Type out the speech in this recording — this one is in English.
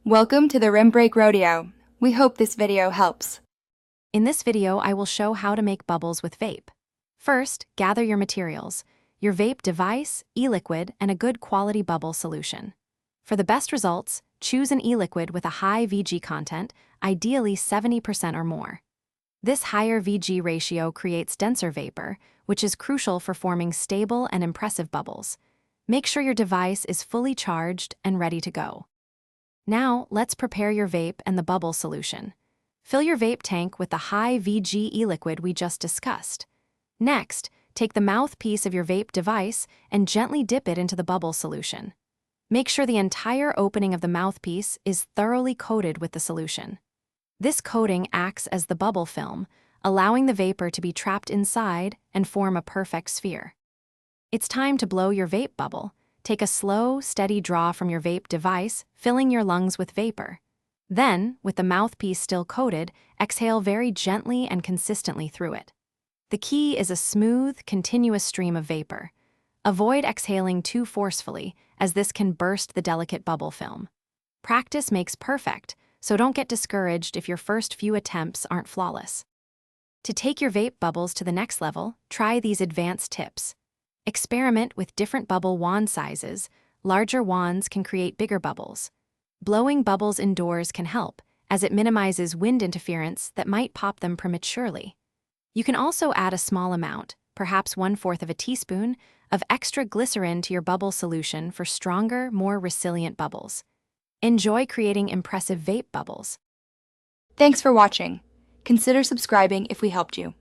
Welcome to the Rim Break Rodeo. We hope this video helps. In this video, I will show how to make bubbles with vape. First, gather your materials, your vape device, e-liquid, and a good quality bubble solution. For the best results, choose an e-liquid with a high VG content, ideally 70% or more. This higher VG ratio creates denser vapor, which is crucial for forming stable and impressive bubbles. Make sure your device is fully charged and ready to go. Now, let's prepare your vape and the bubble solution. Fill your vape tank with the high VG e-liquid we just discussed. Next, take the mouthpiece of your vape device and gently dip it into the bubble solution. Make sure the entire opening of the mouthpiece is thoroughly coated with the solution. This coating acts as the bubble film, allowing the vapor to be trapped inside and form a perfect sphere. It's time to blow your vape bubble. Take a slow, steady draw from your vape device, filling your lungs with vapor. Then, with the mouthpiece still coated, exhale very gently and consistently through it. The key is a smooth, continuous stream of vapor. Avoid exhaling too forcefully, as this can burst the delicate bubble film. Practice makes perfect, so don't get discouraged if your first few attempts aren't flawless. To take your vape bubbles to the next level, try these advanced tips. Experiment with different bubble wand sizes. Larger wands can create bigger bubbles. Blowing bubbles indoors can help, as it minimizes wind interference that might pop them prematurely. You can also add a small amount, perhaps 1/4 of a teaspoon, of extra glycerin to your bubble solution for stronger, more resilient bubbles. Enjoy creating impressive vape bubbles. Thanks for watching. Consider subscribing if we helped you.